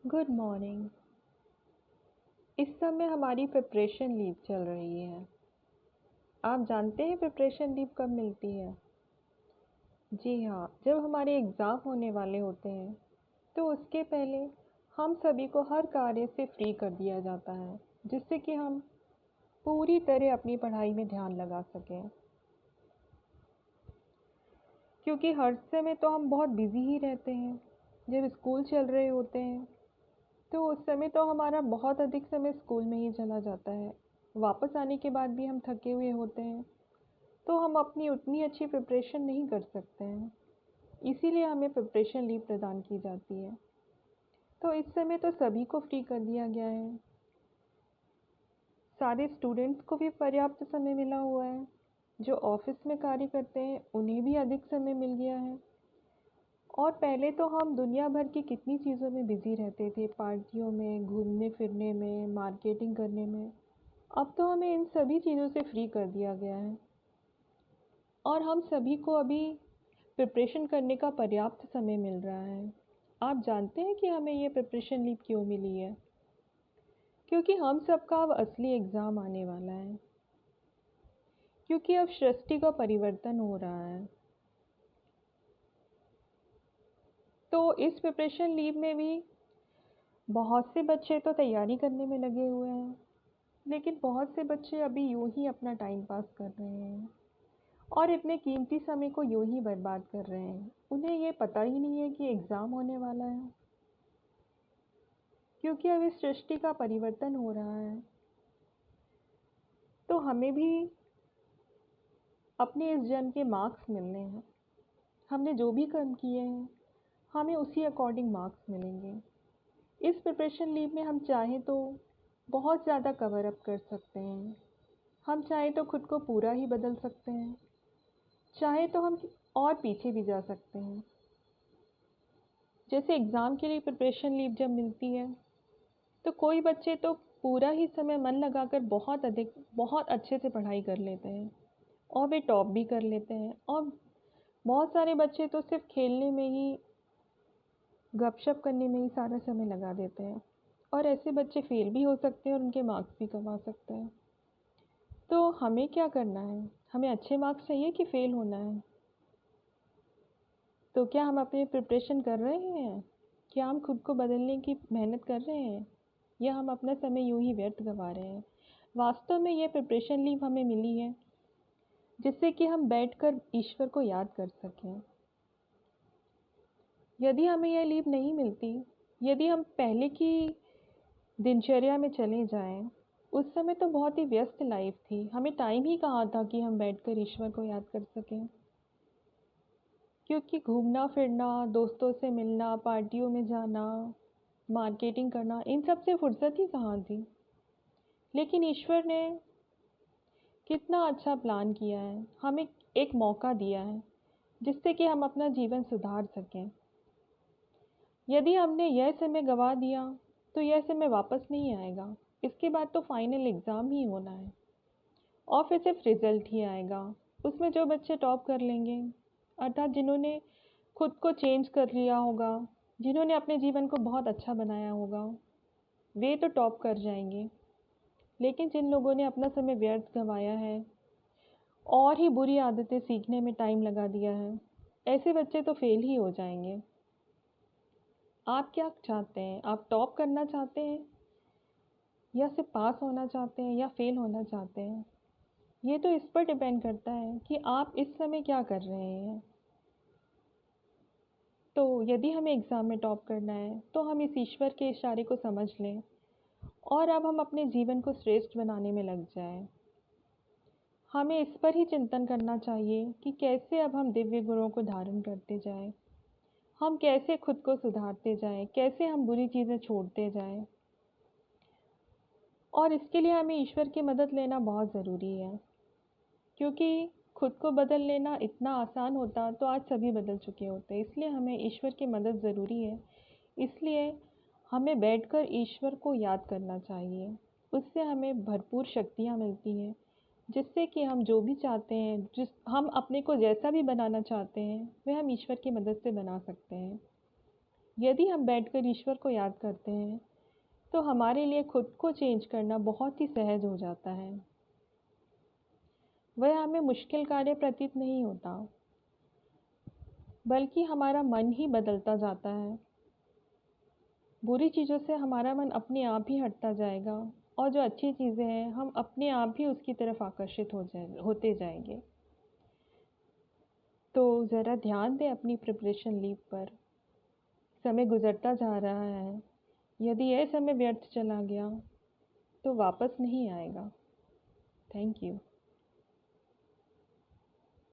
Good morning. इस समय हमारी प्रिपरेशन लीव चल रही है। आप जानते हैं प्रिपरेशन लीव कब मिलती है? जी हाँ, जब हमारे एग्ज़ाम होने वाले होते हैं तो उसके पहले हम सभी को हर कार्य से फ्री कर दिया जाता है, जिससे कि हम पूरी तरह अपनी पढ़ाई में ध्यान लगा सकें। क्योंकि हर समय तो हम बहुत बिज़ी ही रहते हैं। जब स्कूल चल रहे होते हैं तो उस समय तो हमारा बहुत अधिक समय स्कूल में ही चला जाता है। वापस आने के बाद भी हम थके हुए होते हैं, तो हम अपनी उतनी अच्छी प्रिपरेशन नहीं कर सकते हैं। इसीलिए हमें प्रिपरेशन लीव प्रदान की जाती है। तो इस समय तो सभी को फ्री कर दिया गया है। सारे स्टूडेंट्स को भी पर्याप्त समय मिला हुआ है। जो ऑफिस में कार्य करते हैं उन्हें भी अधिक समय मिल गया है। और पहले तो हम दुनिया भर की कितनी चीज़ों में बिज़ी रहते थे, पार्टियों में, घूमने फिरने में, मार्केटिंग करने में। अब तो हमें इन सभी चीज़ों से फ्री कर दिया गया है और हम सभी को अभी प्रिपरेशन करने का पर्याप्त समय मिल रहा है। आप जानते हैं कि हमें ये प्रिपरेशन लीव क्यों मिली है? क्योंकि हम सबका अब असली एग्ज़ाम आने वाला है। क्योंकि अब सृष्टि का परिवर्तन हो रहा है। तो इस प्रिपरेशन लीव में भी बहुत से बच्चे तो तैयारी करने में लगे हुए हैं, लेकिन बहुत से बच्चे अभी यूं ही अपना टाइम पास कर रहे हैं और इतने कीमती समय को यूं ही बर्बाद कर रहे हैं। उन्हें ये पता ही नहीं है कि एग्ज़ाम होने वाला है। क्योंकि अब इस सृष्टि का परिवर्तन हो रहा है, तो हमें भी अपने इस जन्म के मार्क्स मिलने हैं। हमने जो भी कर्म किए हैं हमें उसी अकॉर्डिंग मार्क्स मिलेंगे। इस प्रिपरेशन लीव में हम चाहें तो बहुत ज़्यादा कवर अप कर सकते हैं। हम चाहें तो खुद को पूरा ही बदल सकते हैं, चाहे तो हम और पीछे भी जा सकते हैं। जैसे एग्ज़ाम के लिए प्रिपरेशन लीव जब मिलती है तो कोई बच्चे तो पूरा ही समय मन लगाकर बहुत अच्छे से पढ़ाई कर लेते हैं और वे टॉप भी कर लेते हैं। और बहुत सारे बच्चे तो सिर्फ खेलने में ही, गपशप करने में ही सारा समय लगा देते हैं और ऐसे बच्चे फेल भी हो सकते हैं और उनके मार्क्स भी कम आ सकते हैं। तो हमें क्या करना है? हमें अच्छे मार्क्स चाहिए कि फेल होना है? तो क्या हम अपनी प्रिपरेशन कर रहे हैं? क्या हम खुद को बदलने की मेहनत कर रहे हैं, या हम अपना समय यूं ही व्यर्थ गवा रहे हैं? वास्तव में ये प्रिपरेशन लीव हमें मिली है जिससे कि हम बैठकर ईश्वर को याद कर सकें। यदि हमें यह लीव नहीं मिलती, यदि हम पहले की दिनचर्या में चले जाएं, उस समय तो बहुत ही व्यस्त लाइफ थी। हमें टाइम ही कहाँ था कि हम बैठकर ईश्वर को याद कर सकें। क्योंकि घूमना फिरना, दोस्तों से मिलना, पार्टियों में जाना, मार्केटिंग करना, इन सब से फुर्सत ही कहाँ थी। लेकिन ईश्वर ने कितना अच्छा प्लान किया है, हमें एक मौका दिया है जिससे कि हम अपना जीवन सुधार सकें। यदि हमने यह समय गवा दिया तो यह समय वापस नहीं आएगा। इसके बाद तो फाइनल एग्ज़ाम ही होना है और फिर सिर्फ रिजल्ट ही आएगा। उसमें जो बच्चे टॉप कर लेंगे, अर्थात जिन्होंने खुद को चेंज कर लिया होगा, जिन्होंने अपने जीवन को बहुत अच्छा बनाया होगा, वे तो टॉप कर जाएंगे। लेकिन जिन लोगों ने अपना समय व्यर्थ गंवाया है और ही बुरी आदतें सीखने में टाइम लगा दिया है, ऐसे बच्चे तो फेल ही हो जाएंगे। आप क्या चाहते हैं? आप टॉप करना चाहते हैं, या सिर्फ पास होना चाहते हैं, या फेल होना चाहते हैं? ये तो इस पर डिपेंड करता है कि आप इस समय क्या कर रहे हैं। तो यदि हमें एग्ज़ाम में टॉप करना है तो हम इस ईश्वर के इशारे को समझ लें और अब हम अपने जीवन को श्रेष्ठ बनाने में लग जाएं। हमें इस पर ही चिंतन करना चाहिए कि कैसे अब हम दिव्य गुणों को धारण करते जाएं, हम कैसे खुद को सुधारते जाएं, कैसे हम बुरी चीज़ें छोड़ते जाएं। और इसके लिए हमें ईश्वर की मदद लेना बहुत ज़रूरी है। क्योंकि खुद को बदल लेना इतना आसान होता तो आज सभी बदल चुके होते। इसलिए हमें ईश्वर की मदद ज़रूरी है। इसलिए हमें बैठकर ईश्वर को याद करना चाहिए। उससे हमें भरपूर शक्तियाँ मिलती हैं, जिससे कि हम जो भी चाहते हैं, हम अपने को जैसा भी बनाना चाहते हैं, वह हम ईश्वर की मदद से बना सकते हैं। यदि हम बैठकर ईश्वर को याद करते हैं तो हमारे लिए खुद को चेंज करना बहुत ही सहज हो जाता है। वह हमें मुश्किल कार्य प्रतीत नहीं होता, बल्कि हमारा मन ही बदलता जाता है। बुरी चीज़ों से हमारा मन अपने आप ही हटता जाएगा और जो अच्छी चीज़ें हैं हम अपने आप ही उसकी तरफ आकर्षित होते जाएंगे। तो ज़रा ध्यान दें अपनी प्रिपरेशन लीव पर। समय गुजरता जा रहा है। यदि यह समय व्यर्थ चला गया तो वापस नहीं आएगा। Thank you.